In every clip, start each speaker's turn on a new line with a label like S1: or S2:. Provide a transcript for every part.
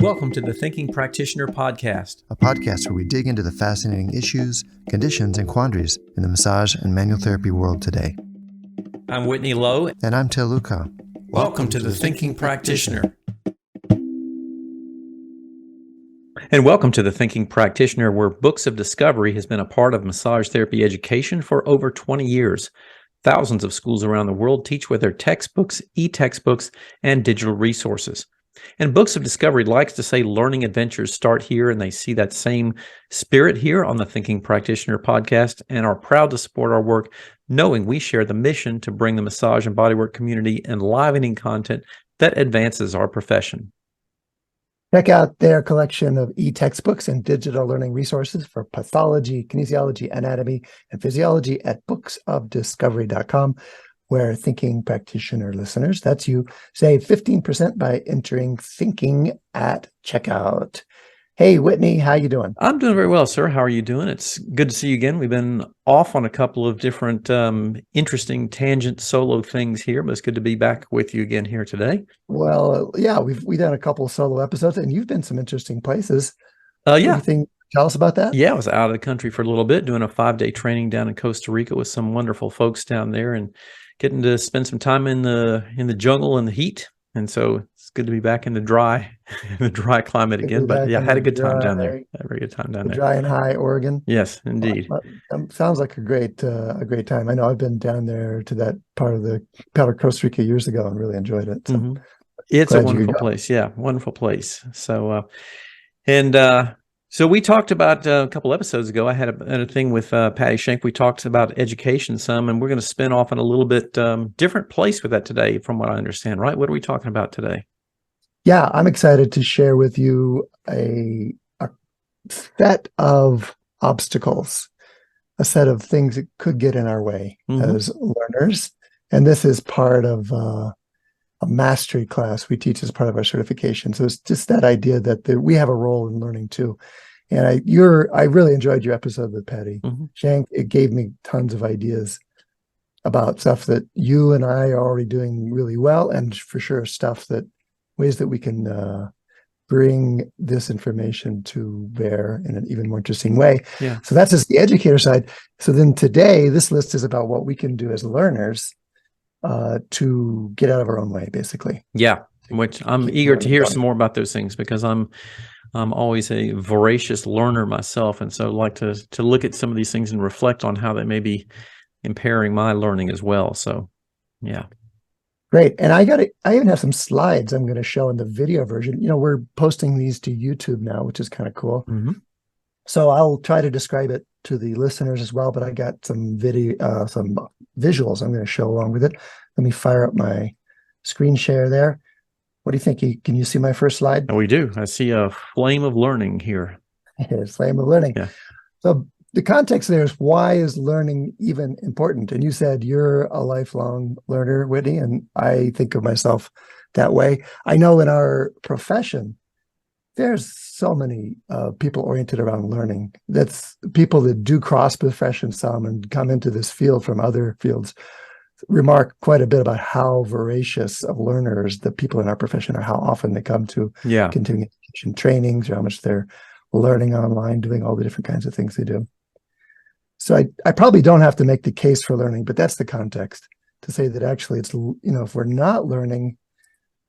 S1: Welcome to the Thinking Practitioner Podcast,
S2: a podcast where we dig into the fascinating issues, conditions, and quandaries in the massage and manual therapy world today.
S1: I'm Whitney Lowe.
S2: And I'm Luchau.
S1: Welcome to the Thinking Practitioner. And welcome to the Thinking Practitioner, where Books of Discovery has been a part of massage therapy education for over 20 years. Thousands of schools around the world teach with their textbooks, e-textbooks, and digital resources. And Books of Discovery likes to say learning adventures start here, and they see that same spirit here on the Thinking Practitioner podcast and are proud to support our work, knowing we share the mission to bring the massage and bodywork community enlivening content that advances our profession.
S3: Check out their collection of e-textbooks and digital learning resources for pathology, kinesiology, anatomy, and physiology at booksofdiscovery.com, where Thinking Practitioner listeners, that's you, save 15% by entering Thinking at checkout. Hey, Whitney, how you doing?
S1: I'm doing very well, sir. How are you doing? It's good to see you again. We've been off on a couple of different interesting tangent solo things here, but it's good to be back with you again here today.
S3: Well, yeah, we've done a couple of solo episodes, and you've been some interesting places.
S1: Yeah.
S3: Anything? Tell us about that.
S1: Yeah, I was out of the country for a little bit, doing a 5-day training down in Costa Rica with some wonderful folks down there, and getting to spend some time in the jungle and the heat. And so it's good to be back in the dry climate again. But yeah, I had a good time down there. Had a very good time down there.
S3: Dry and high Oregon.
S1: Yes, indeed.
S3: Sounds like a great time. I know I've been down there to that part of Costa Rica years ago and really enjoyed it. So
S1: It's a wonderful place. Yeah, wonderful place. So, so we talked about a couple episodes ago. I had a thing with Patty Schenk. We talked about education some, and we're going to spin off in a little bit different place with that today, from what I understand, right? What are we talking about today?
S3: Yeah, I'm excited to share with you a set of obstacles, a set of things that could get in our way as learners. And this is part of a mastery class we teach as part of our certification. So it's just that idea that we have a role in learning too. And I really enjoyed your episode with Patty Schenk. It gave me tons of ideas about stuff that you and I are already doing really well, and for sure ways that we can bring this information to bear in an even more interesting way.
S1: Yeah.
S3: So that's just the educator side. So then today, this list is about what we can do as learners to get out of our own way, basically.
S1: Yeah, which I'm eager to hear some more about those things, because I'm always a voracious learner myself, and so like to look at some of these things and reflect on how they may be impairing my learning as well. So, yeah.
S3: Great. And I even have some slides I'm going to show in the video version. You know, we're posting these to YouTube now, which is kind of cool. So I'll try to describe it to the listeners as well, but I got some some visuals I'm going to show along with it. Let me fire up my screen share there. What do you think? Can you see my first slide?
S1: We do. I see a flame of learning here.
S3: It's flame of learning.
S1: Yeah.
S3: So the context there is, why is learning even important? And you said you're a lifelong learner, Whitney, and I think of myself that way. I know in our profession, there's so many people oriented around learning. That's people that do cross profession some and come into this field from other fields remark quite a bit about how voracious of learners the people in our profession are, how often they come to continuing education trainings, or how much they're learning online, doing all the different kinds of things they do. So I probably don't have to make the case for learning, but that's the context to say that actually it's, if we're not learning,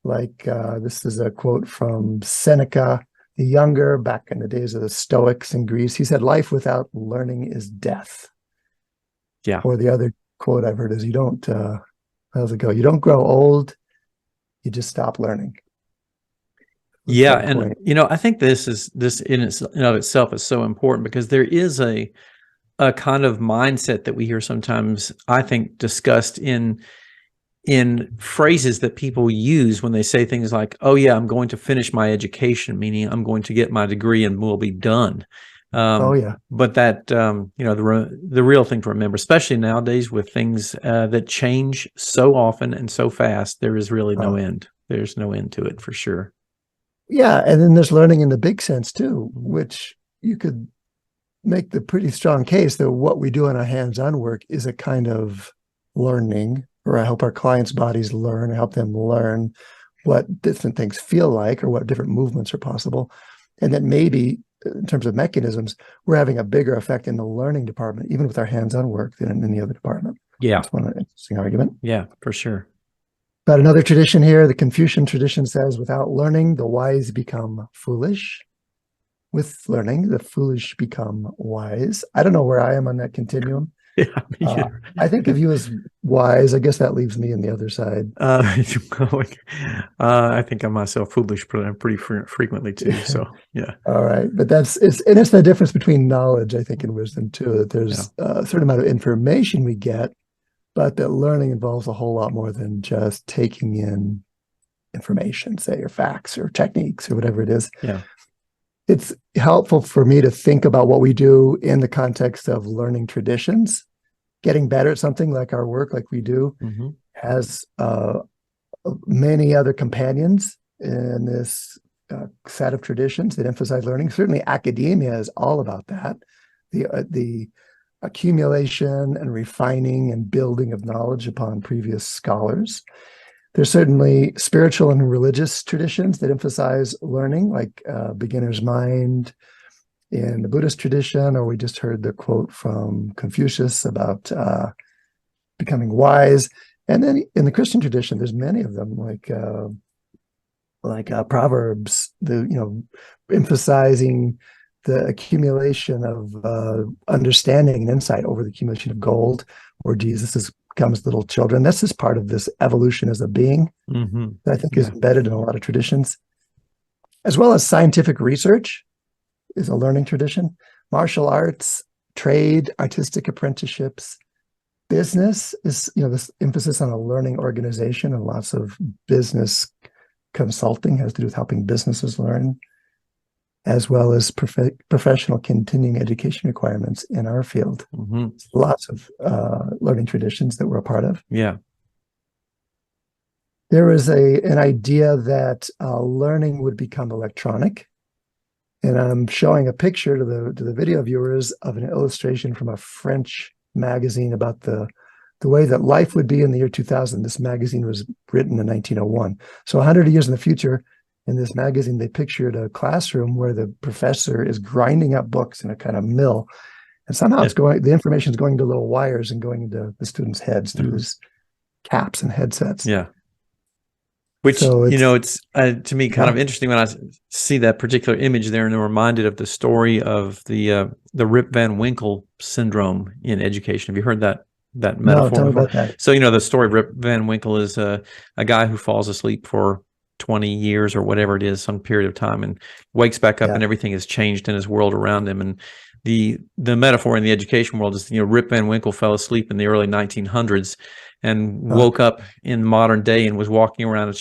S3: like this is a quote from Seneca the Younger, back in the days of the Stoics in Greece. He said, "Life without learning is death."
S1: Yeah.
S3: Or the other quote I've heard is, how's it go? You don't grow old, you just stop learning.
S1: Yeah. And, I think this in and of itself is so important, because there is a kind of mindset that we hear sometimes, I think, discussed in phrases that people use when they say things like, "Oh yeah, I'm going to finish my education," meaning I'm going to get my degree and we'll be done. But that, the real thing to remember, especially nowadays with things that change so often and so fast, there is really no end. There's no end to it, for sure.
S3: Yeah. And then there's learning in the big sense too, which you could make the pretty strong case that what we do in our hands-on work is a kind of learning, or I help our clients' bodies learn, help them learn what different things feel like or what different movements are possible. And that maybe in terms of mechanisms, we're having a bigger effect in the learning department, even with our hands-on work, than in any other department.
S1: Yeah.
S3: That's one interesting argument.
S1: Yeah, for sure.
S3: But another tradition here, the Confucian tradition says, without learning, the wise become foolish. With learning, the foolish become wise. I don't know where I am on that continuum.
S1: Yeah, me either.
S3: I think of you as wise. I guess that leaves me on the other side.
S1: I think of myself foolish pretty frequently too. So yeah.
S3: All right, but it's the difference between knowledge, I think, and wisdom too. That there's a certain amount of information we get, but that learning involves a whole lot more than just taking in information, say, or facts or techniques or whatever it is.
S1: Yeah.
S3: It's helpful for me to think about what we do in the context of learning traditions. Getting better at something like our work, like we do, has many other companions in this set of traditions that emphasize learning. Certainly, academia is all about that. The accumulation and refining and building of knowledge upon previous scholars. There's certainly spiritual and religious traditions that emphasize learning, like beginner's mind in the Buddhist tradition, or we just heard the quote from Confucius about becoming wise. And then in the Christian tradition, there's many of them, like Proverbs, emphasizing the accumulation of understanding and insight over the accumulation of gold, where Jesus becomes little children. That's just part of this evolution as a being that I think is embedded in a lot of traditions, as well as scientific research is a learning tradition. Martial arts, trade, artistic apprenticeships, business is, this emphasis on a learning organization, and lots of business consulting has to do with helping businesses learn, as well as professional continuing education requirements in our field. Lots of learning traditions that we're a part of.
S1: Yeah.
S3: There is an idea that learning would become electronic. And I'm showing a picture to the video viewers of an illustration from a French magazine about the way that life would be in the year 2000. This magazine was written in 1901. So 100 years in the future, in this magazine, they pictured a classroom where the professor is grinding up books in a kind of mill. And somehow the information is going to little wires and going into the students' heads through these caps and headsets.
S1: Yeah. Which, it's to me kind of interesting when I see that particular image there, and I'm reminded of the story of the Rip Van Winkle syndrome in education. Have you heard that metaphor?
S3: No, tell me about that.
S1: So, the story of Rip Van Winkle is a guy who falls asleep for 20 years or whatever it is, some period of time, and wakes back up and everything has changed in his world around him. And the metaphor in the education world is, Rip Van Winkle fell asleep in the early 1900s and woke up in modern day and was walking around.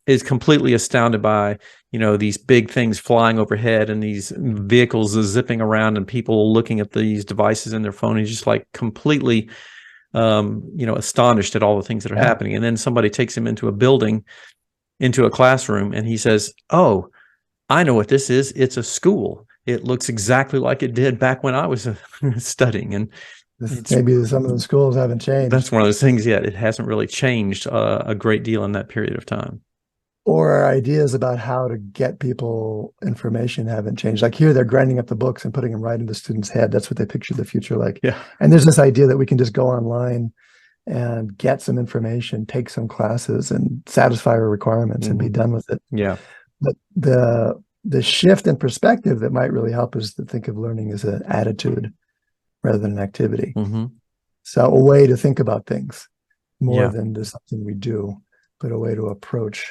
S1: Is completely astounded by, these big things flying overhead and these vehicles zipping around and people looking at these devices in their phone. He's just like completely, astonished at all the things that are happening. And then somebody takes him into a building, into a classroom, and he says, "Oh, I know what this is. It's a school. It looks exactly like it did back when I was studying." And
S3: maybe some of the schools haven't changed.
S1: That's one of those things yet. It hasn't really changed a great deal in that period of time.
S3: Or our ideas about how to get people information haven't changed. Like here, they're grinding up the books and putting them right into the student's head. That's what they picture the future like.
S1: Yeah. And
S3: there's this idea that we can just go online and get some information, take some classes, and satisfy our requirements and be done with it.
S1: Yeah.
S3: But the shift in perspective that might really help is to think of learning as an attitude rather than an activity. So a way to think about things more than just something we do, but a way to approach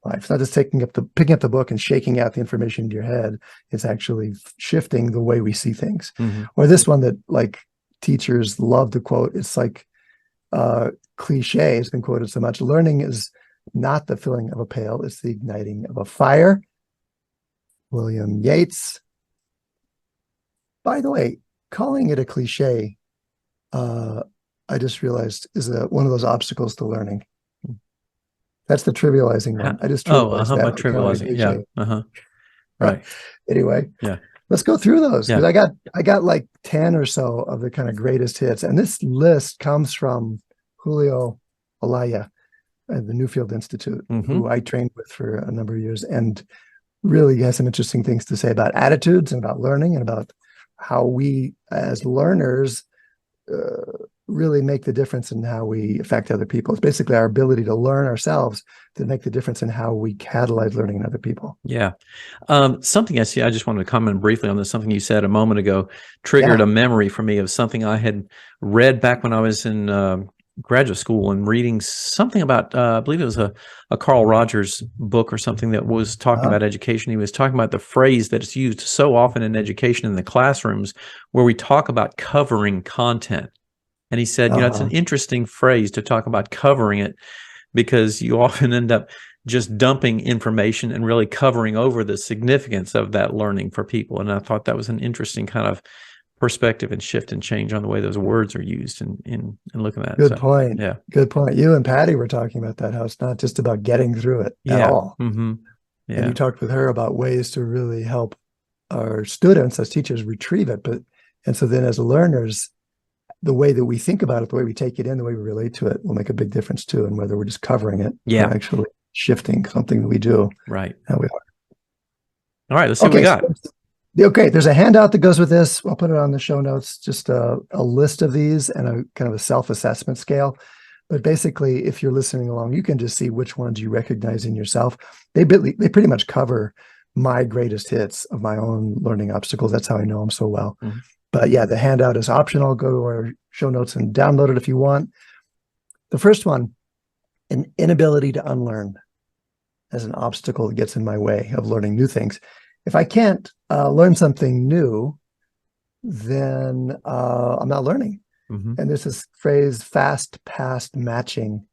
S3: life. It's not just picking up the book and shaking out the information into your head. It's actually shifting the way we see things. Or this one that like teachers love to quote, it's like cliche, it's been quoted so much. Learning is not the filling of a pail, it's the igniting of a fire. William Yeats. By the way, calling it a cliche, I just realized is one of those obstacles to learning. That's the trivializing one. I just trivialized that.
S1: Trivializing. Yeah. Right.
S3: Anyway.
S1: Yeah.
S3: Let's go through those, because I got like 10 or so of the kind of greatest hits, and this list comes from Julio Olaya, at the Newfield Institute,
S1: Mm-hmm.
S3: who I trained with for a number of years, and really has some interesting things to say about attitudes and about learning and about how we as learners really make the difference in how we affect other people. It's basically our ability to learn ourselves to make the difference in how we catalyze learning in other people.
S1: Yeah. Something I just wanted to comment briefly on this. Something you said a moment ago triggered a memory for me of something I had read back when I was in graduate school and reading something about, I believe it was a Carl Rogers book or something that was talking about education. He was talking about the phrase that is used so often in education in the classrooms where we talk about covering content. And he said, it's an interesting phrase to talk about covering it, because you often end up just dumping information and really covering over the significance of that learning for people. And I thought that was an interesting kind of perspective and shift and change on the way those words are used in looking at it.
S3: Good point.
S1: Yeah.
S3: Good point. You and Patty were talking about that, how it's not just about getting through it at all.
S1: Mm-hmm. Yeah.
S3: And you talked with her about ways to really help our students as teachers retrieve it. And so then as learners, the way that we think about it, the way we take it in, the way we relate to it will make a big difference too. And whether we're just covering it or actually shifting something that we do.
S1: Right.
S3: How we are.
S1: All right, let's see what we got.
S3: Okay, there's a handout that goes with this. I'll put it on the show notes, just a list of these and a kind of a self-assessment scale. But basically, if you're listening along, you can just see which ones you recognize in yourself. They pretty much cover my greatest hits of my own learning obstacles. That's how I know them so well. Mm-hmm. But yeah, the handout is optional. Go to our show notes and download it if you want. The first one, an inability to unlearn as an obstacle that gets in my way of learning new things. If I can't learn something new, then I'm not learning. Mm-hmm. And there's this phrase, fast past matching,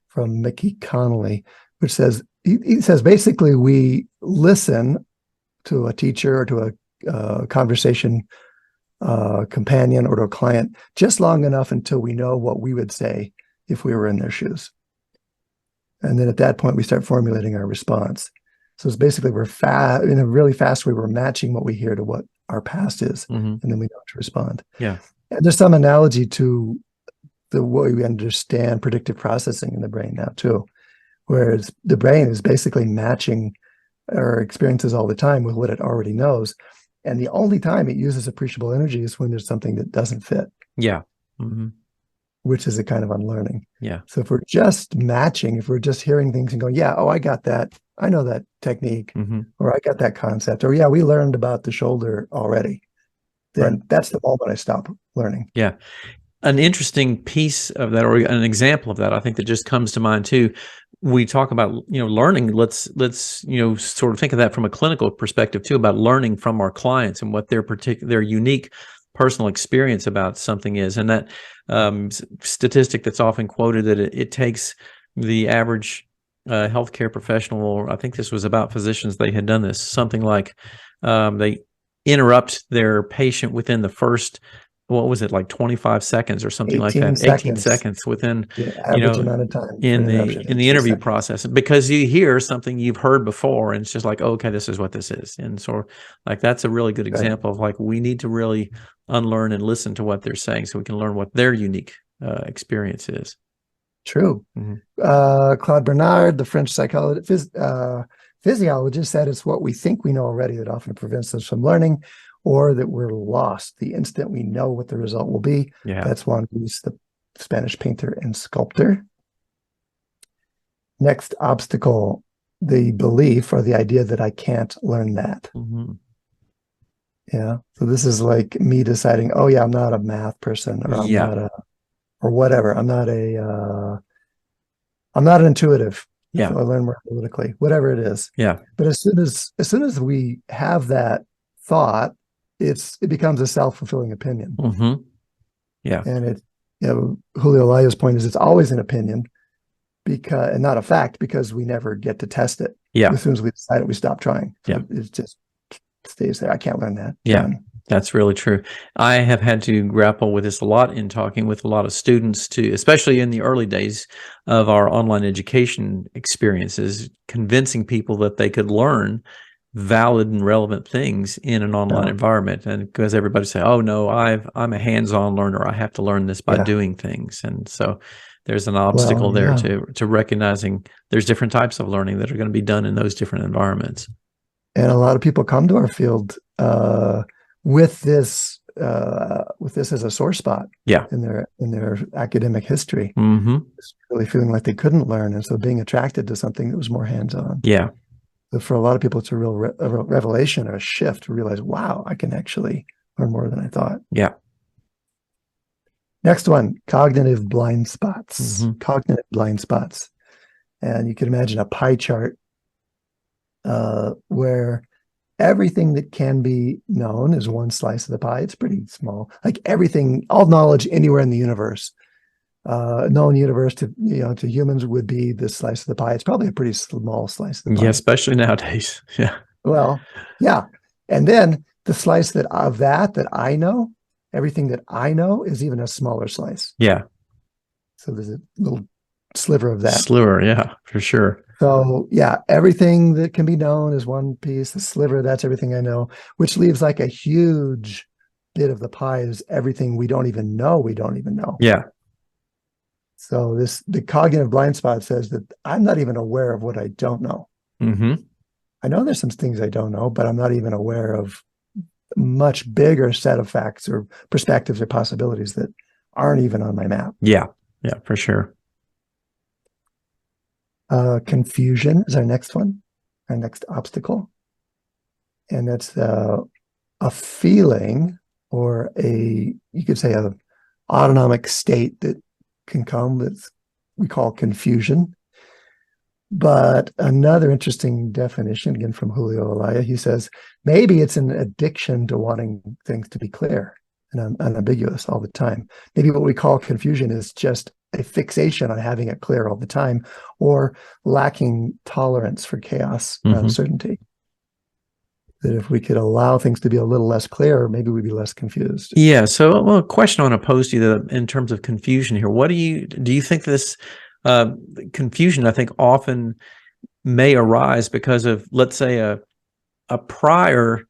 S3: from Mickey Connolly, which says, he says basically we listen to a teacher or to a conversation companion or to a client just long enough until we know what we would say if we were in their shoes. And then at that point, we start formulating our response. So it's basically we're in a really fast way, we're matching what we hear to what our past is, mm-hmm. and then we know how to respond. Yeah. And there's some analogy to the way we understand predictive processing in the brain now too, whereas the brain is basically matching our experiences all the time with what it already knows. And the only time it uses appreciable energy is when there's something that doesn't fit. Yeah. Mm-hmm. Which is a kind of unlearning. Yeah. So if we're just matching, if we're just hearing things and going, yeah, oh, I got that. I know that technique, mm-hmm. or I got that concept, or yeah, we learned about the shoulder already. Then that's the moment I stop learning. Yeah. An interesting piece of that, or an example of that, I think that just comes to mind too. We talk about, learning. Let's sort of think of that from a clinical perspective too, about learning from our clients and what their unique personal experience about something is. And that statistic that's often quoted, that it takes the average healthcare professional, or I think this was about physicians, they had done this, something like they interrupt their patient within the first, what was it, like 25 seconds or something like that? 18 seconds within, average amount of time in the interview process, because you hear something you've heard before, and it's just like, oh, okay, this is what this is. And so like, that's a really good example of like, we need to really unlearn and listen to what they're saying so we can learn what their unique experience is. True. Mm-hmm. Claude Bernard, the French physiologist, said it's what we think we know already that often prevents us from learning, or that we're lost the instant we know what the result will be. Yeah. That's Juan Gris, the Spanish painter and sculptor. Next obstacle, the belief or the idea that I can't learn that. Mm-hmm. Yeah. So this is like me deciding, oh yeah, I'm not a math person, or I'm not or whatever. I'm not an intuitive. Yeah. So I learn more analytically, whatever it is. Yeah. But as soon as we have that thought, it becomes a self-fulfilling opinion. Mm-hmm. Yeah. And Julio Layo's point is it's always an opinion, and not a fact, because we never get to test it. Yeah. As soon as we decide it, we stop trying. So yeah. It just stays there. I can't learn that. Yeah. That's really true. I have had to grapple with this a lot in talking with a lot of students too, especially in the early days of our online education experiences, convincing people that they could learn valid and relevant things in an online environment. And because everybody say, oh no, I'm a hands-on learner, I have to learn this by doing things. And so
S1: there's an obstacle there
S3: yeah.
S1: to recognizing there's different types of learning that are going to be done in those different environments.
S3: And a lot of people come to our field with this as a sore spot
S1: Yeah.
S3: in their academic history.
S1: Mm-hmm.
S3: Really feeling like they couldn't learn, and so being attracted to something that was more hands-on.
S1: Yeah.
S3: But for a lot of people, it's a real revelation or a shift to realize, wow, I can actually learn more than I thought.
S1: Yeah.
S3: Next one, cognitive blind spots.
S1: Mm-hmm.
S3: Cognitive blind spots. And you can imagine a pie chart where everything that can be known is one slice of the pie. It's pretty small. Like everything, all knowledge anywhere in the universe, known universe to humans would be this slice of the pie. It's probably a pretty small slice of the pie.
S1: Yeah, especially nowadays. Yeah.
S3: Well, yeah. And then the slice that I know, everything that I know is even a smaller slice.
S1: Yeah.
S3: So there's a little sliver of that.
S1: Sliver, yeah, for sure.
S3: So yeah, everything that can be known is one piece. The sliver, that's everything I know, which leaves like a huge bit of the pie is everything we don't even know.
S1: Yeah.
S3: So the cognitive blind spot says that I'm not even aware of what I don't know.
S1: Mm-hmm.
S3: I know there's some things I don't know, but I'm not even aware of a much bigger set of facts or perspectives or possibilities that aren't even on my map.
S1: Yeah. Yeah, for sure.
S3: Confusion is our next one, our next obstacle. And that's a feeling or you could say a autonomic state that can come that we call confusion. But another interesting definition, again from Julio Olaya, he says, maybe it's an addiction to wanting things to be clear and unambiguous all the time. Maybe what we call confusion is just a fixation on having it clear all the time or lacking tolerance for chaos and uncertainty. That if we could allow things to be a little less clear, maybe we'd be less confused.
S1: Yeah. So, well, a question I want to pose to you in terms of confusion here. What do you think this confusion, I think, often may arise because of, let's say, a prior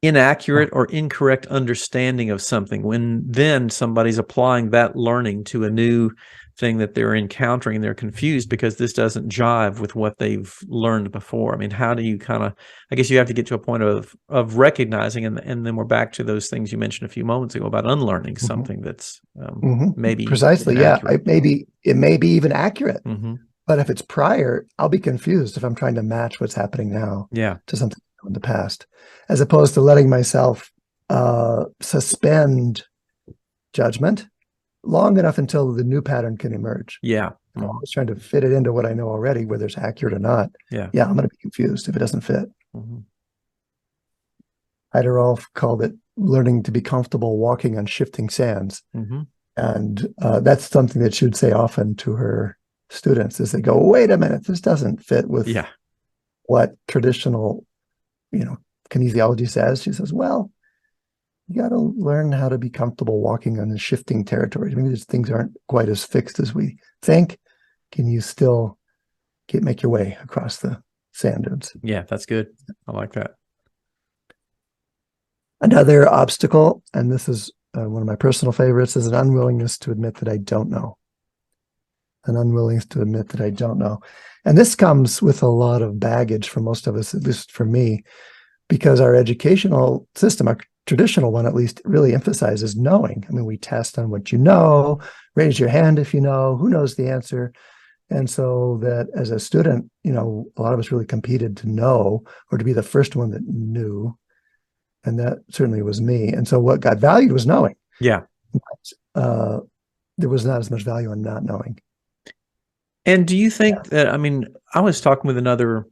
S1: inaccurate or incorrect understanding of something, when then somebody's applying that learning to a new thing that they're encountering, and they're confused because this doesn't jive with what they've learned before. I mean, how do you I guess you have to get to a point of recognizing, and then we're back to those things you mentioned a few moments ago about unlearning something that's maybe
S3: precisely
S1: inaccurate.
S3: It may be even accurate,
S1: Mm-hmm.
S3: but if it's prior, I'll be confused if I'm trying to match what's happening now to something in the past, as opposed to letting myself suspend judgment long enough until the new pattern can emerge.
S1: Yeah.
S3: I'm always trying to fit it into what I know already, whether it's accurate or not.
S1: Yeah.
S3: I'm going to be confused if it doesn't fit.
S1: Mm-hmm.
S3: Heiderolf called it learning to be comfortable walking on shifting sands.
S1: Mm-hmm.
S3: And that's something that she would say often to her students as they go, wait a minute, this doesn't fit with what traditional, kinesiology says. She says, well, you got to learn how to be comfortable walking on the shifting territories. Maybe these things aren't quite as fixed as we think. Can you still make your way across the sand dunes?
S1: Yeah, that's good. I like that.
S3: Another obstacle, and this is one of my personal favorites, is an unwillingness to admit that I don't know. An unwillingness to admit that I don't know. And this comes with a lot of baggage for most of us, at least for me, because our educational system, our traditional one at least, really emphasizes knowing. I mean, we test on what you know, raise your hand if you know, who knows the answer. And so that as a student, a lot of us really competed to know or to be the first one that knew. And that certainly was me. And so what got valued was knowing.
S1: Yeah.
S3: But, there was not as much value in not knowing.
S1: And do you think that, I was talking with another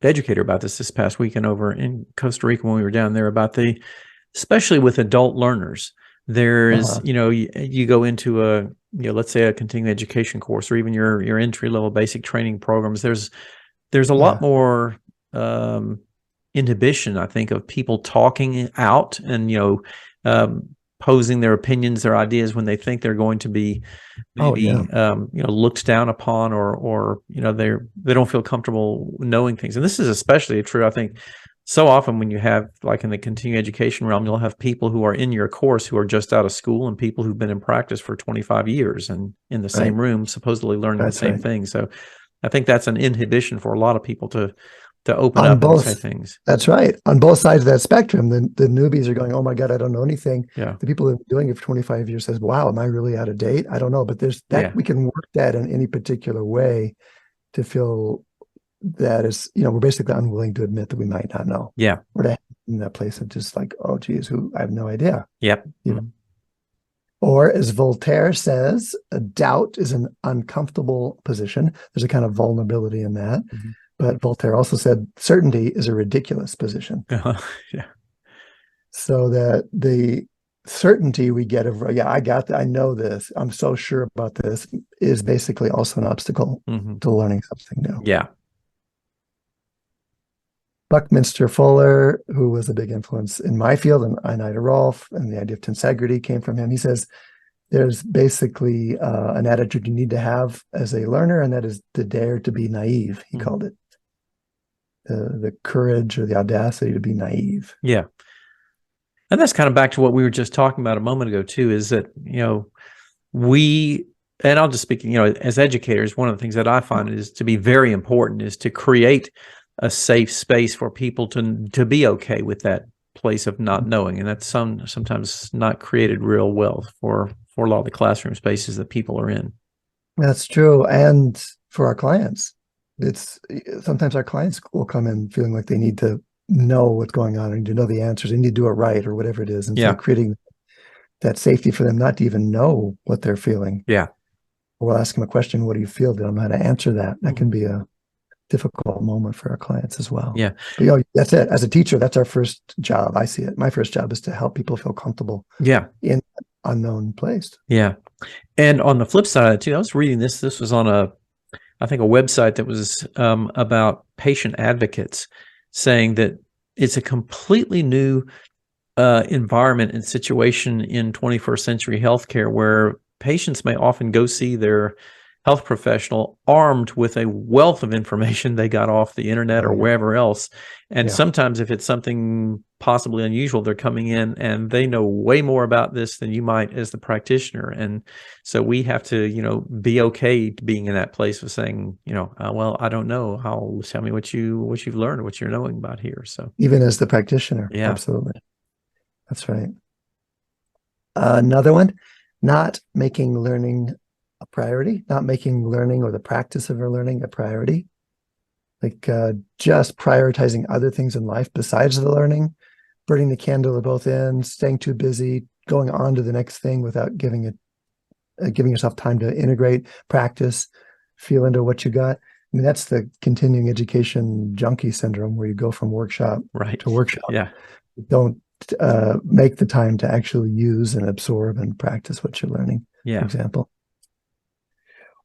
S1: educator about this past weekend over in Costa Rica when we were down there, about especially with adult learners, there's, you go into let's say a continuing education course, or even your entry level basic training programs. There's a lot more inhibition, I think, of people talking out and, posing their opinions, their ideas, when they think they're going to be maybe, looked down upon, or they don't feel comfortable knowing things. And this is especially true, I think, so often when you have, like in the continuing education realm, you'll have people who are in your course who are just out of school and people who've been in practice for 25 years and in the same room, supposedly learning the same thing. So I think that's an inhibition for a lot of people to open
S3: on
S1: up
S3: both,
S1: and say things.
S3: That's right. On both sides of that spectrum, the newbies are going, oh my God, I don't know anything.
S1: Yeah.
S3: The people who have been doing it for 25 years says, wow, am I really out of date? I don't know. But there's that we can work that in any particular way to feel that is, we're basically unwilling to admit that we might not know.
S1: Yeah.
S3: Or to in that place of just like, oh geez, I have no idea.
S1: Yep.
S3: Or as Voltaire says, a doubt is an uncomfortable position. There's a kind of vulnerability in that. But Voltaire also said certainty is a ridiculous position.
S1: Yeah.
S3: So that the certainty we get of, I know this, I'm so sure about this, is basically also an obstacle to learning something new.
S1: Yeah.
S3: Buckminster Fuller, who was a big influence in my field, and Ida Rolfe, and the idea of tensegrity came from him. He says there's basically an attitude you need to have as a learner, and that is to dare to be naive, he called it. The courage or the audacity to be naive.
S1: Yeah. And that's kind of back to what we were just talking about a moment ago too, is that, and I'll just speak, as educators, one of the things that I find is to be very important is to create a safe space for people to be okay with that place of not knowing. And that's sometimes not created real well for a lot of the classroom spaces that people are in.
S3: That's true. And for our clients, sometimes our clients will come in feeling like they need to know what's going on and to know the answers. They need to do it right or whatever it is. And so creating that safety for them not to even know what they're feeling.
S1: Yeah.
S3: We'll ask them a question, what do you feel? They don't know how to answer that. That can be a difficult moment for our clients as well.
S1: Yeah.
S3: But that's it. As a teacher, that's our first job. I see it. My first job is to help people feel comfortable in an unknown place.
S1: Yeah. And on the flip side of it too, I was reading this was on I think a website that was about patient advocates, saying that it's a completely new environment and situation in 21st century healthcare where patients may often go see their health professional armed with a wealth of information they got off the internet or wherever else. And sometimes if it's something possibly unusual, they're coming in and they know way more about this than you might as the practitioner. And so we have to, be okay being in that place of saying, well, I don't know. Tell me what you've learned, what you're knowing about here. So
S3: even as the practitioner. Yeah, absolutely. That's right. Another one, not making learning a priority, not making learning or the practice of learning a priority, like just prioritizing other things in life besides the learning, burning the candle at both ends, staying too busy, going on to the next thing without giving yourself time to integrate, practice, feel into what you got. I mean, that's the continuing education junkie syndrome, where you go from workshop to workshop.
S1: Yeah.
S3: Don't make the time to actually use and absorb and practice what you're learning, for example.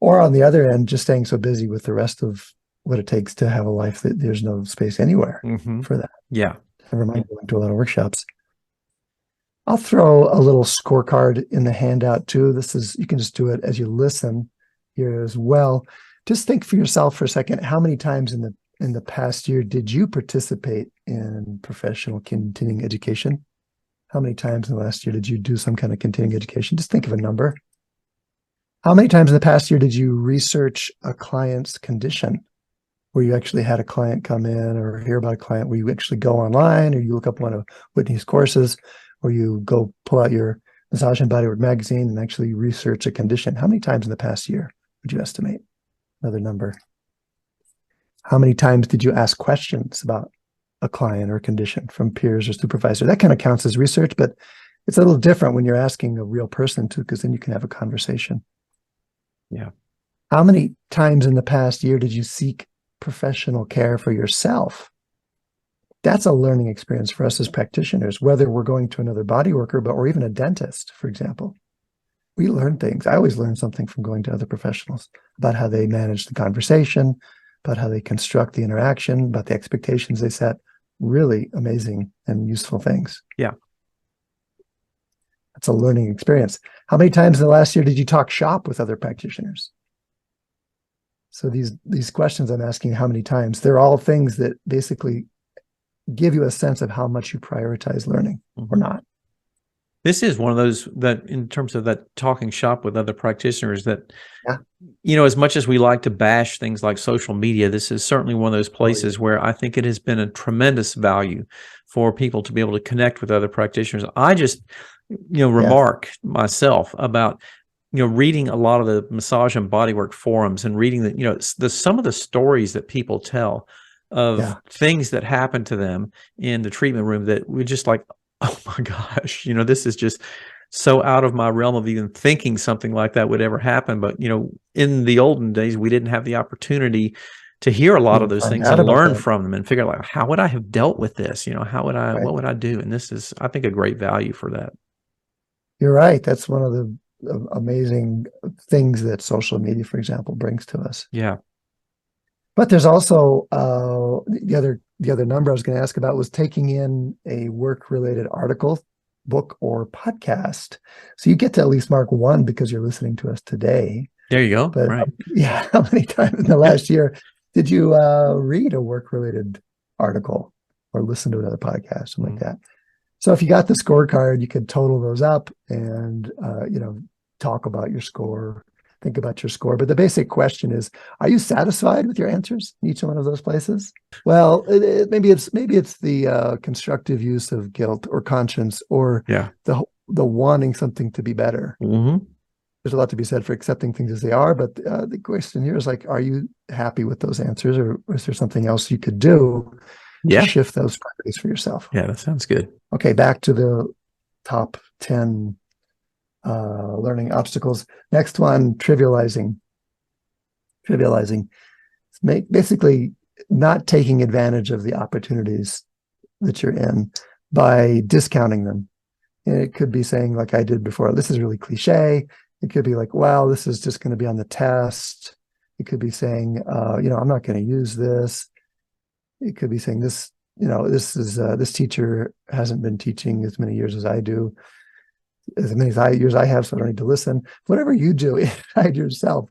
S3: Or on the other end, just staying so busy with the rest of what it takes to have a life that there's no space anywhere for that.
S1: Yeah.
S3: Never mind going to a lot of workshops. I'll throw a little scorecard in the handout too. You can just do it as you listen here as well. Just think for yourself for a second, how many times in the past year did you participate in professional continuing education? How many times in the last year did you do some kind of continuing education? Just think of a number. How many times in the past year did you research a client's condition, where you actually had a client come in or hear about a client, where you actually go online or you look up one of Whitney's courses, or you go pull out your Massage and Bodywork magazine and actually research a condition? How many times in the past year would you estimate? Another number. How many times did you ask questions about a client or a condition from peers or supervisor? That kind of counts as research, but it's a little different when you're asking a real person to, because then you can have a conversation.
S1: Yeah.
S3: How many times in the past year did you seek professional care for yourself? That's a learning experience for us as practitioners, whether we're going to another body worker, or even a dentist, for example. We learn things. I always learn something from going to other professionals about how they manage the conversation, about how they construct the interaction, about the expectations they set. Really amazing and useful things.
S1: Yeah.
S3: That's a learning experience. How many times in the last year did you talk shop with other practitioners? So these questions I'm asking, how many times, they're all things that basically give you a sense of how much you prioritize learning or not.
S1: This is one of those that, in terms of that talking shop with other practitioners, that,
S3: Yeah.
S1: you know, as much as we like to bash things like social media, this is certainly one of those places where I think it has been a tremendous value for people to be able to connect with other practitioners. I just, you know, remark myself about, you know, reading a lot of the massage and bodywork forums and reading the, you know, some of the stories that people tell of things that happened to them in the treatment room that we just like, oh my gosh, you know, this is just so out of my realm of even thinking something like that would ever happen. But, you know, in the olden days, we didn't have the opportunity to hear a lot of those things and learn from them and figure out, like, how would I have dealt with this? You know, how would I, what would I do? And this is, I think, a great value for that.
S3: You're right. That's one of the amazing things that social media, for example, brings to us.
S1: Yeah.
S3: But there's also the other number I was going to ask about was taking in a work-related article, book, or podcast. So you get to at least mark one because you're listening to us today.
S1: There you go.
S3: But
S1: right.
S3: How many times in the last year did you read a work-related article or listen to another podcast, something like that? So if you got the scorecard, you could total those up and you know, talk about your score, think about your score. But the basic question is, are you satisfied with your answers in each one of those places? Well, maybe it's the constructive use of guilt or conscience, or the wanting something to be better. There's a lot to be said for accepting things as they are, but the question here is, like, are you happy with those answers, or is there something else you could do to shift those priorities for yourself?
S1: Yeah, that sounds good. Okay,
S3: back to the top 10 learning obstacles. Next one, trivializing. Basically not taking advantage of the opportunities that you're in by discounting them. And it could be saying, like I did before, this is really cliche. It could be like, wow, this is just going to be on the test. It could be saying, you know, I'm not going to use this. It could be saying this, you know, this teacher hasn't been teaching as many years as I do, as many years I have, so I don't need to listen. Whatever you do inside yourself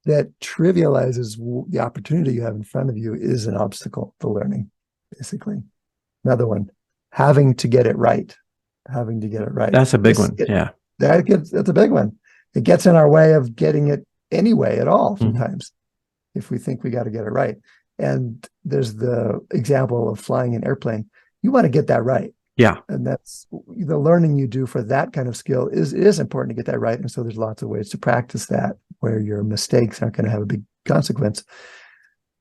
S3: that trivializes the opportunity you have in front of you is an obstacle to learning, basically. Another one, having to get it right.
S1: That's a big one.
S3: That's a big one. It gets in our way of getting it anyway at all sometimes, if we think we got to get it right. And there's the example of flying an airplane. You want to get that right.
S1: Yeah.
S3: And that's the learning you do for that kind of skill is important to get that right. And so there's lots of ways to practice that where your mistakes aren't going to have a big consequence.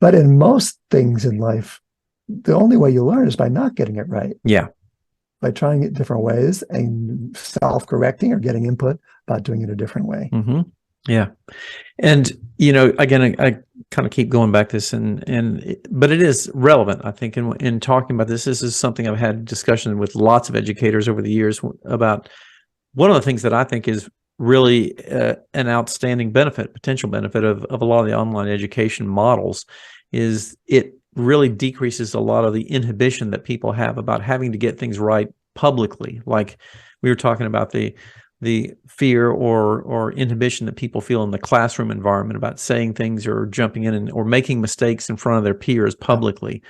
S3: But in most things in life, the only way you learn is by not getting it right.
S1: Yeah.
S3: By trying it different ways and self-correcting or getting input about doing it a different way.
S1: Yeah. And, you know, again, I kind of keep going back to this but it is relevant, I think, in talking about this. This is something I've had discussion with lots of educators over the years about. One of the things that I think is really an outstanding potential benefit of a lot of the online education models is it really decreases a lot of the inhibition that people have about having to get things right publicly. Like we were talking about the fear or inhibition that people feel in the classroom environment about saying things or jumping in or making mistakes in front of their peers publicly.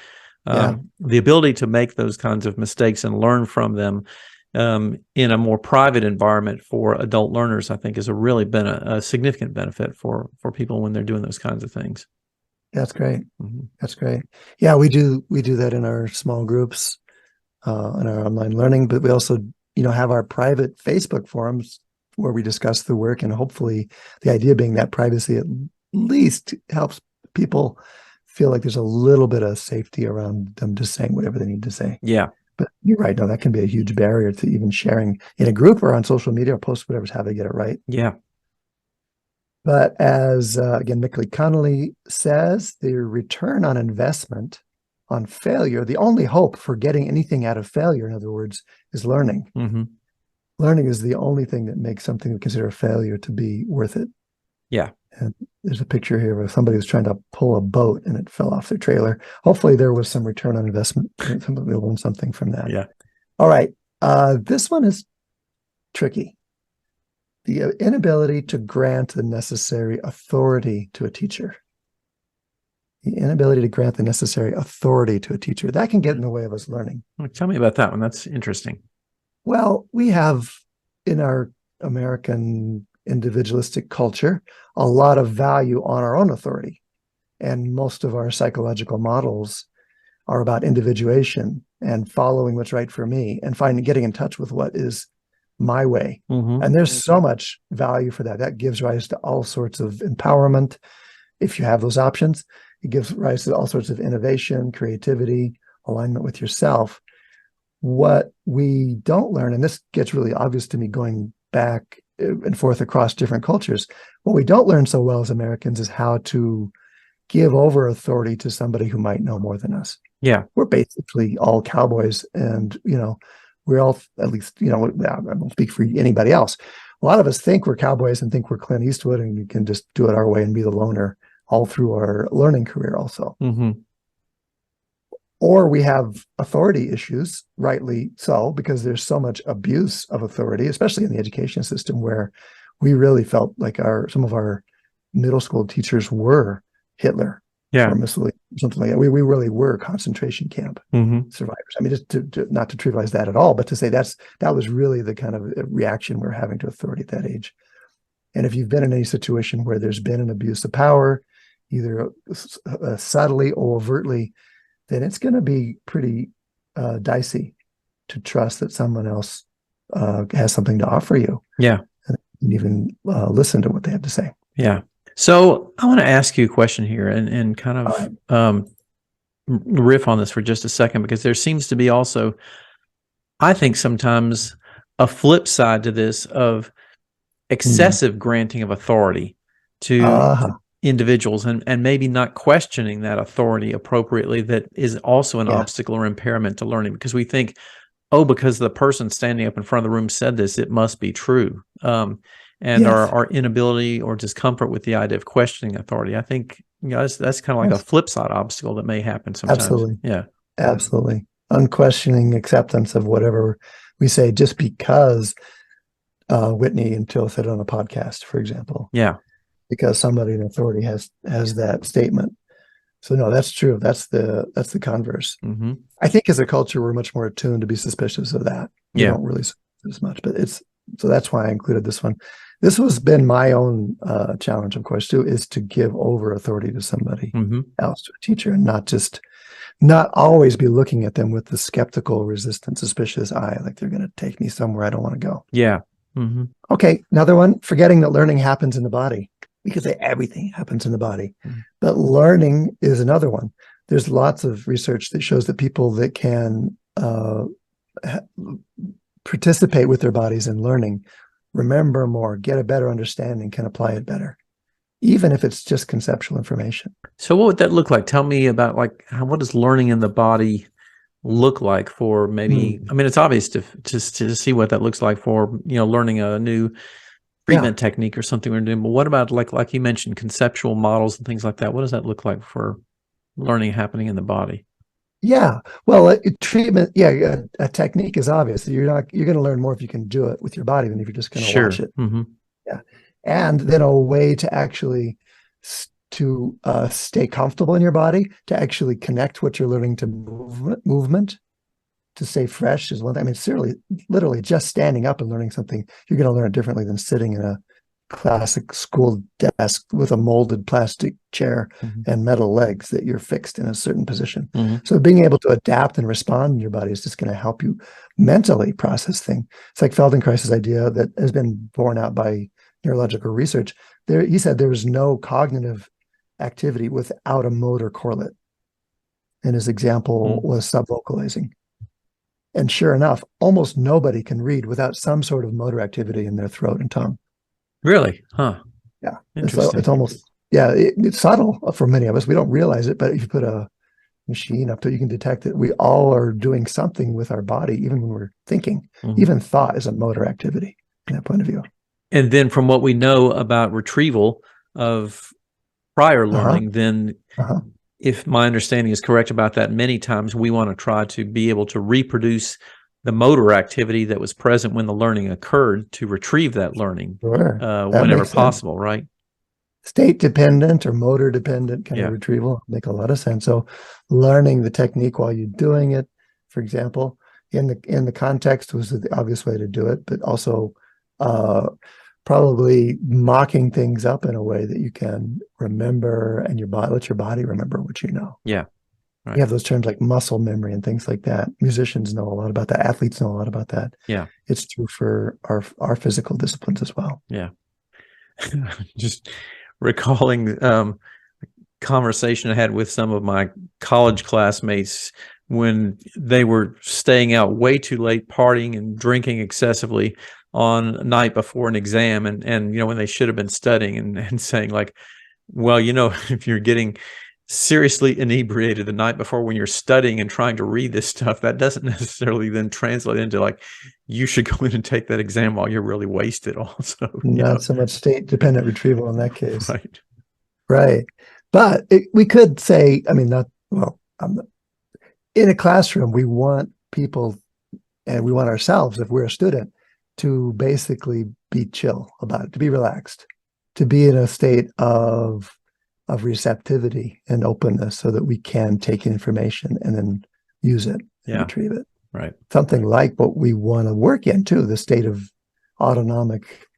S1: The ability to make those kinds of mistakes and learn from them in a more private environment for adult learners, I think, has really been a significant benefit for people when they're doing those kinds of things.
S3: That's great. That's great. Yeah, we do that in our small groups, in our online learning, but we also, you know, have our private Facebook forums where we discuss the work, and hopefully the idea being that privacy at least helps people feel like there's a little bit of safety around them just saying whatever they need to say.
S1: Yeah.
S3: But you're right. No, that can be a huge barrier to even sharing in a group or on social media or post whatever's how they get it right.
S1: Yeah.
S3: But as, again, Mickley Connolly says, the return on investment on failure, the only hope for getting anything out of failure, in other words, is learning. Learning is the only thing that makes something we consider a failure to be worth it.
S1: Yeah.
S3: And there's a picture here where somebody was trying to pull a boat and it fell off their trailer. Hopefully there was some return on investment. Somebody will learn something from that.
S1: Yeah.
S3: All right. This one is tricky. The inability to grant the necessary authority to a teacher. The inability to grant the necessary authority to a teacher. That can get in the way of us learning.
S1: Well, tell me about that one. That's interesting.
S3: Well, we have in our American individualistic culture a lot of value on our own authority. And most of our psychological models are about individuation and following what's right for me and getting in touch with what is my way. And there's so much value for that. That gives rise to all sorts of empowerment. If you have those options, it gives rise to all sorts of innovation, creativity, alignment with yourself. What we don't learn, and this gets really obvious to me going back and forth across different cultures, what we don't learn so well as Americans is how to give over authority to somebody who might know more than us.
S1: Yeah.
S3: We're basically all cowboys, and, we're all, at least, I don't speak for anybody else. A lot of us think we're cowboys and think we're Clint Eastwood and we can just do it our way and be the loner all through our learning career also. Or we have authority issues, rightly so, because there's so much abuse of authority, especially in the education system, where we really felt like some of our middle school teachers were Hitler or Mussolini, or something like that. We really were concentration camp survivors. I mean, just to not to trivialize that at all, but to say that was really the kind of reaction we're having to authority at that age. And if you've been in any situation where there's been an abuse of power, either subtly or overtly, then it's going to be pretty dicey to trust that someone else has something to offer you.
S1: Yeah.
S3: And even listen to what they have to say.
S1: Yeah. So I want to ask you a question here and kind of riff on this for just a second, because there seems to be also, I think, sometimes a flip side to this of excessive granting of authority to individuals and maybe not questioning that authority appropriately. That is also an obstacle or impairment to learning, because we think, oh, because the person standing up in front of the room said this, it must be true. And our inability or discomfort with the idea of questioning authority, I think, that's kind of like a flip side obstacle that may happen sometimes.
S3: Absolutely.
S1: Yeah.
S3: Absolutely. Unquestioning acceptance of whatever we say, just because Whitney and Till said it on a podcast, for example.
S1: Yeah.
S3: Because somebody in authority has that statement. So no, that's true. That's the converse. I think as a culture, we're much more attuned to be suspicious of that. We don't really as much, but so that's why I included this one. This has been my own challenge, of course, too, is to give over authority to somebody else, to a teacher, and not always be looking at them with the skeptical, resistant, suspicious eye, like they're going to take me somewhere I don't want to go.
S1: Yeah.
S3: Okay, another one, forgetting that learning happens in the body. We could say everything happens in the body, but learning is another one. There's lots of research that shows that people that can participate with their bodies in learning, remember more, get a better understanding, can apply it better, even if it's just conceptual information.
S1: So what would that look like? Tell me about, like, what does learning in the body look like for maybe, I mean, it's obvious to see what that looks like for, learning a new treatment technique or something we're doing. But what about, like you mentioned, conceptual models and things like that? What does that look like for learning happening in the body?
S3: Yeah, well, treatment, a technique is obvious. You're going to learn more if you can do it with your body than if you're just going to watch it. Yeah, and then a way to actually stay comfortable in your body, to actually connect what you're learning to movement, to stay fresh is one thing. I mean, literally just standing up and learning something, you're going to learn it differently than sitting in a classic school desk with a molded plastic chair and metal legs that you're fixed in a certain position. So being able to adapt and respond in your body is just going to help you mentally process things. It's like Feldenkrais's idea that has been borne out by neurological research. He said there was no cognitive activity without a motor correlate. And his example was subvocalizing. And sure enough, almost nobody can read without some sort of motor activity in their throat and tongue.
S1: Really? Huh.
S3: Yeah.
S1: Interesting.
S3: It's almost, it's subtle for many of us. We don't realize it, but if you put a machine up to it, you can detect it. We all are doing something with our body, even when we're thinking. Even thought is a motor activity from that point of view.
S1: And then from what we know about retrieval of prior learning, then if my understanding is correct about that, many times we want to try to be able to reproduce the motor activity that was present when the learning occurred to retrieve that learning whenever possible, right?
S3: state dependent or motor dependent kind
S1: Yeah.
S3: of retrieval make a lot of sense. So learning the technique while you're doing it, for example, in the context was the obvious way to do it, but also probably mocking things up in a way that you can remember and let your body remember what you know.
S1: Yeah. Right.
S3: You have those terms like muscle memory and things like that. Musicians know a lot about that. Athletes know a lot about that.
S1: Yeah.
S3: It's true for our physical disciplines as well.
S1: Yeah. Just recalling conversation I had with some of my college classmates when they were staying out way too late, partying and drinking excessively on a night before an exam, and when they should have been studying, and saying like, well, if you're getting seriously inebriated the night before when you're studying and trying to read this stuff, that doesn't necessarily then translate into like you should go in and take that exam while you're really wasted also.
S3: Not so much state dependent retrieval in that case. Right. But we could say, in a classroom, we want people, and we want ourselves, if we're a student, to basically be chill about it, to be relaxed, to be in a state of receptivity and openness so that we can take information and then use it and retrieve it.
S1: Right.
S3: Something like what we want to work in too, the state of autonomic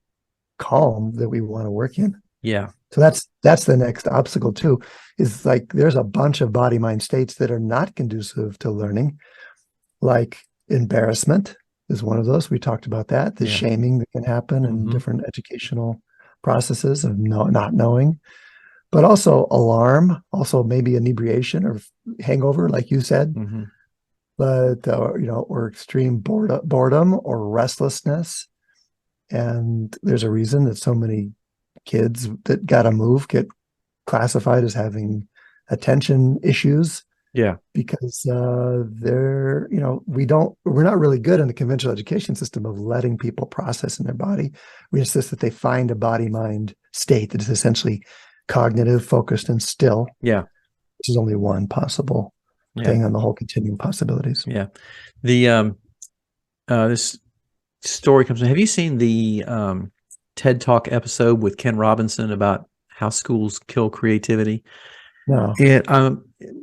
S3: calm that we want to work in.
S1: Yeah.
S3: So that's the next obstacle too, is like there's a bunch of body mind states that are not conducive to learning, like embarrassment is one of those. We talked about that, the shaming that can happen in different educational processes of not knowing, but also alarm, also maybe inebriation or hangover, like you said, but or extreme boredom or restlessness. And there's a reason that so many kids that gotta move get classified as having attention issues.
S1: Yeah.
S3: Because we're not really good in the conventional education system of letting people process in their body. We insist that they find a body-mind state that is essentially cognitive, focused, and still.
S1: Yeah.
S3: Which is only one possible thing on the whole continuum possibilities.
S1: Yeah. The this story comes in. Have you seen the TED Talk episode with Ken Robinson about how schools kill creativity?
S3: No.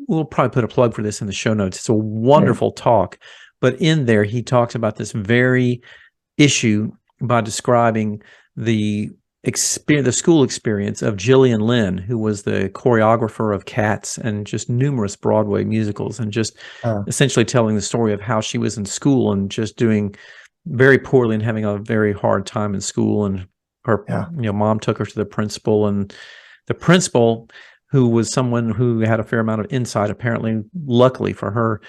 S1: We'll probably put a plug for this in the show notes. It's a wonderful talk, but in there he talks about this very issue by describing the school experience of Gillian Lynn, who was the choreographer of Cats and just numerous Broadway musicals, and just essentially telling the story of how she was in school and just doing very poorly and having a very hard time in school. And her, mom took her to the principal, and the principal, who was someone who had a fair amount of insight, apparently, luckily for her,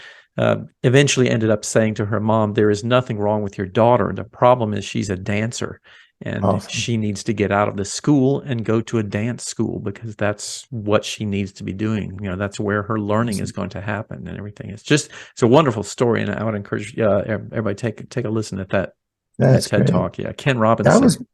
S1: eventually ended up saying to her mom, "There is nothing wrong with your daughter. The problem is she's a dancer, and she needs to get out of the school and go to a dance school because that's what she needs to be doing. That's where her learning is going to happen and everything." It's a wonderful story, and I would encourage everybody take a listen at that TED Talk. Yeah, Ken Robinson.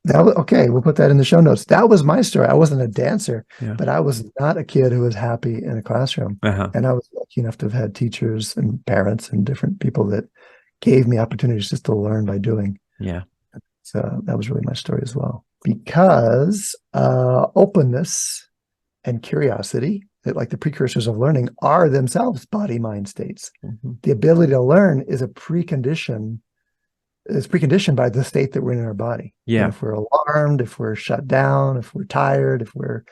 S3: Okay. We'll put that in the show notes. That was my story. I wasn't a dancer, but I was not a kid who was happy in a classroom. And I was lucky enough to have had teachers and parents and different people that gave me opportunities just to learn by doing.
S1: Yeah.
S3: So that was really my story as well. Because openness and curiosity, like the precursors of learning, are themselves body-mind states. The ability to learn is a precondition. It's preconditioned by the state that we're in our body.
S1: Yeah.
S3: And if we're alarmed, if we're shut down, if we're tired, if we're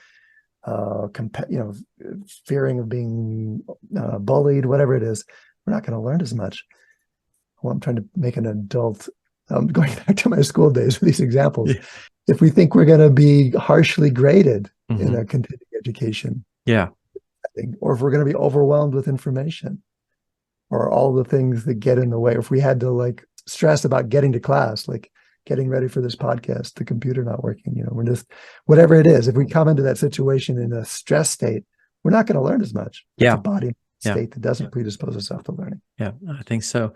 S3: fearing of being bullied, whatever it is, we're not going to learn as much. Well, I'm trying to make an adult. Going back to my school days with these examples. Yeah. If we think we're going to be harshly graded in a continuing education, or if we're going to be overwhelmed with information, or all the things that get in the way, or if we had to stress about getting to class, like getting ready for this podcast, the computer not working, we're just, whatever it is, if we come into that situation in a stress state, we're not going to learn as much. It's a body state that doesn't predispose itself to learning.
S1: Yeah, I think so.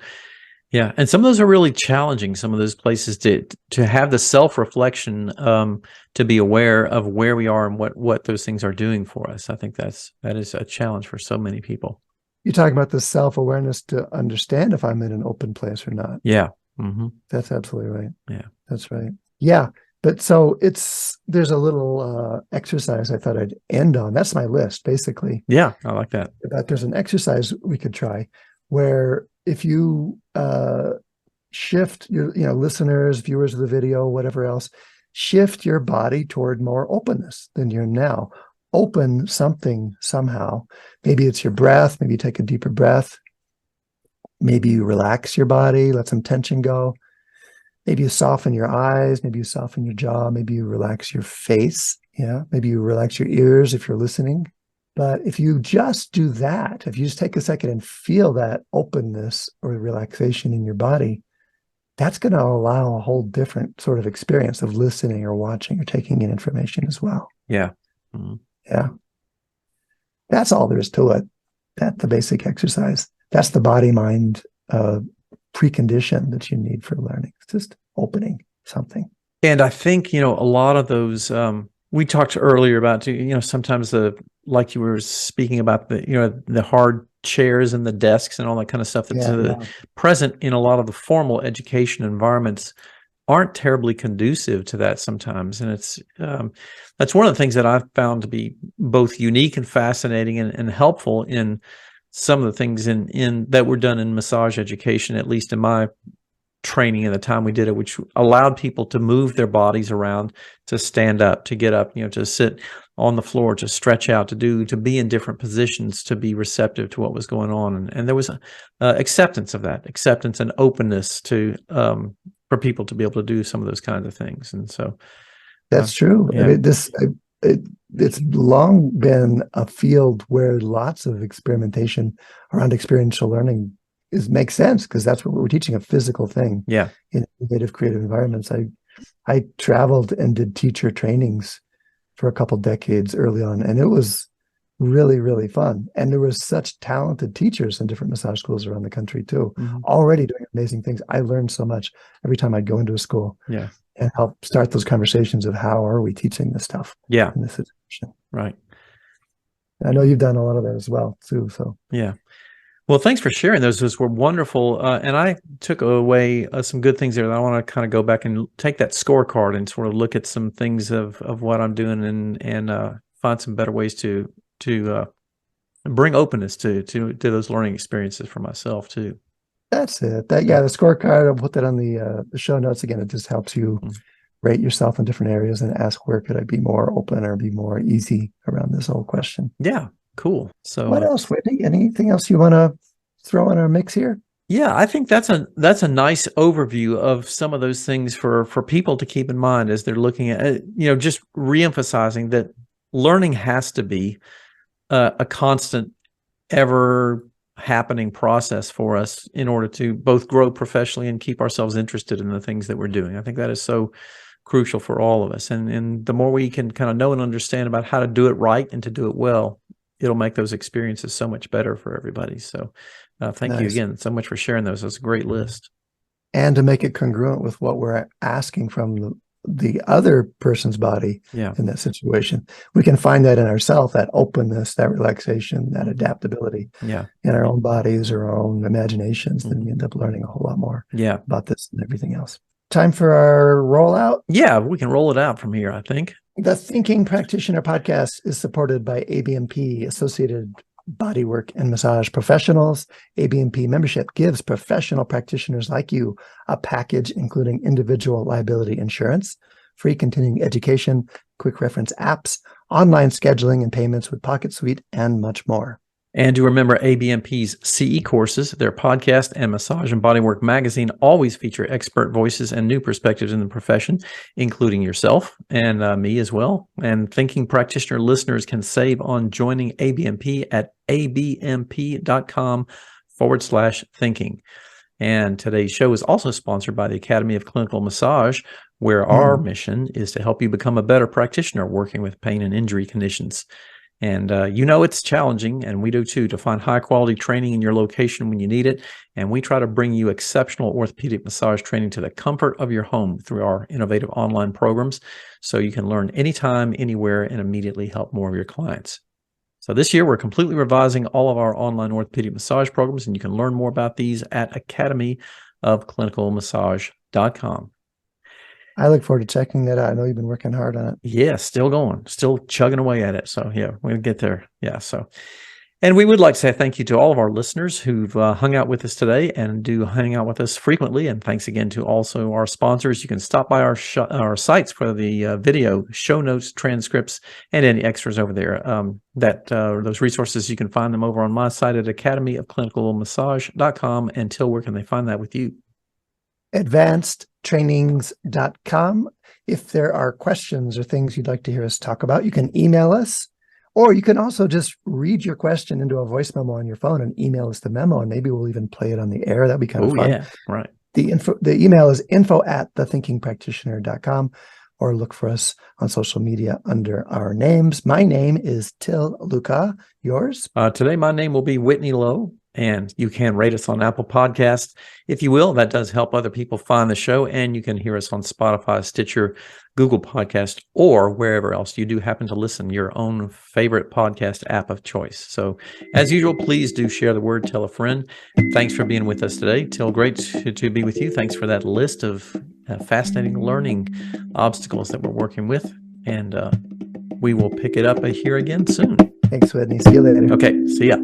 S1: Yeah, and some of those are really challenging. Some of those places to have the self-reflection, to be aware of where we are and what those things are doing for us. I think that is a challenge for so many people.
S3: You're talking about the self-awareness to understand if I'm in an open place or not.
S1: Yeah.
S3: That's absolutely right.
S1: Yeah,
S3: that's right. Yeah, But so there's a little exercise I thought I'd end on. That's my list, basically.
S1: Yeah, I like that.
S3: But there's an exercise we could try where if you shift your, listeners, viewers of the video, whatever else, shift your body toward more openness than you're now. Open something somehow. Maybe it's your breath. Maybe you take a deeper breath. Maybe you relax your body, let some tension go. Maybe you soften your eyes. Maybe you soften your jaw. Maybe you relax your face. Yeah. Maybe you relax your ears if you're listening. But if you just do that, if you just take a second and feel that openness or relaxation in your body, that's going to allow a whole different sort of experience of listening or watching or taking in information as well.
S1: Yeah. Mm-hmm.
S3: Yeah. That's all there is to it. That's the basic exercise. That's the body-mind precondition that you need for learning. It's just opening something.
S1: And I think, a lot of those, we talked earlier about, sometimes like you were speaking about the hard chairs and the desks and all that kind of stuff that's present in a lot of the formal education environments aren't terribly conducive to that sometimes. And it's, that's one of the things that I've found to be both unique and fascinating and helpful in some of the things in that were done in massage education, at least in my training and the time we did it, which allowed people to move their bodies around, to stand up, to get up, to sit on the floor, to stretch out, to be in different positions, to be receptive to what was going on. And there was acceptance of that, acceptance and openness to for people to be able to do some of those kinds of things. And so
S3: that's true.
S1: Yeah.
S3: I mean, it's long been a field where lots of experimentation around experiential learning makes sense, because that's what we're teaching, a physical thing.
S1: Yeah.
S3: In innovative, creative environments. I traveled and did teacher trainings for a couple decades early on, and it was really, really fun. And there was such talented teachers in different massage schools around the country too, already doing amazing things. I learned so much every time I'd go into a school.
S1: Yeah.
S3: And help start those conversations of how are we teaching this stuff in this situation.
S1: Right.
S3: I know you've done a lot of that as well too. So
S1: yeah. Well, thanks for sharing those. Those were wonderful. And I took away some good things there that I want to kind of go back and take that scorecard and sort of look at some things of what I'm doing and find some better ways to bring openness to those learning experiences for myself too.
S3: That's it. The scorecard, I'll put that on the show notes again. It just helps you rate yourself in different areas and ask, where could I be more open or be more easy around this whole question?
S1: Yeah. Cool. So
S3: what else, Whitney? Anything else you want to throw in our mix here?
S1: Yeah, I think that's a nice overview of some of those things for people to keep in mind as they're looking at, just reemphasizing that learning has to be a constant, ever happening process for us in order to both grow professionally and keep ourselves interested in the things that we're doing. I think that is so crucial for all of us. And the more we can kind of know and understand about how to do it right and to do it well, it'll make those experiences so much better for everybody. So thank you again so much for sharing those. That's a great list.
S3: And to make it congruent with what we're asking from the other person's body in that situation. We can find that in ourselves, that openness, that relaxation, that adaptability in our own bodies or our own imaginations. Then we end up learning a whole lot more about this and everything else. Time for our rollout?
S1: Yeah, we can roll it out from here, I think.
S3: The Thinking Practitioner podcast is supported by ABMP, Associated Bodywork and Massage Professionals. ABMP membership gives professional practitioners like you a package including individual liability insurance, free continuing education, quick reference apps, online scheduling and payments with Pocket Suite, and much more.
S1: And to remember, ABMP's CE courses, their podcast, and Massage and Bodywork magazine always feature expert voices and new perspectives in the profession, including yourself and me as well. And Thinking Practitioner listeners can save on joining ABMP at abmp.com/thinking. And today's show is also sponsored by the Academy of Clinical Massage, where our mission is to help you become a better practitioner working with pain and injury conditions. And it's challenging, and we do too, to find high-quality training in your location when you need it. And we try to bring you exceptional orthopedic massage training to the comfort of your home through our innovative online programs, so you can learn anytime, anywhere, and immediately help more of your clients. So this year, we're completely revising all of our online orthopedic massage programs, and you can learn more about these at academyofclinicalmassage.com.
S3: I look forward to checking that out. I know you've been working hard on it.
S1: Yeah, still going, still chugging away at it. So yeah, we'll get there. Yeah. So, and we would like to say thank you to all of our listeners who've hung out with us today and do hang out with us frequently. And thanks again to also our sponsors. You can stop by our sites for the video, show notes, transcripts, and any extras over there. Those resources, you can find them over on my site at academyofclinicalmassage.com. And Till, where can they find that with you?
S3: advancedtrainings.com. If there are questions or things you'd like to hear us talk about, you can email us, or you can also just read your question into a voice memo on your phone and email us the memo, and maybe we'll even play it on the air. That'd be kind of fun.
S1: Yeah, right.
S3: The email is info@thethinkingpractitioner.com, or look for us on social media under our names. My name is Till Luchau. Yours?
S1: Today, my name will be Whitney Lowe. And you can rate us on Apple Podcasts, if you will. That does help other people find the show. And you can hear us on Spotify, Stitcher, Google Podcast, or wherever else you do happen to listen, your own favorite podcast app of choice. So as usual, please do share the word, tell a friend. Thanks for being with us today. Till, great to be with you. Thanks for that list of fascinating learning obstacles that we're working with. And we will pick it up here again soon.
S3: Thanks, Whitney. See you later.
S1: Okay, see ya.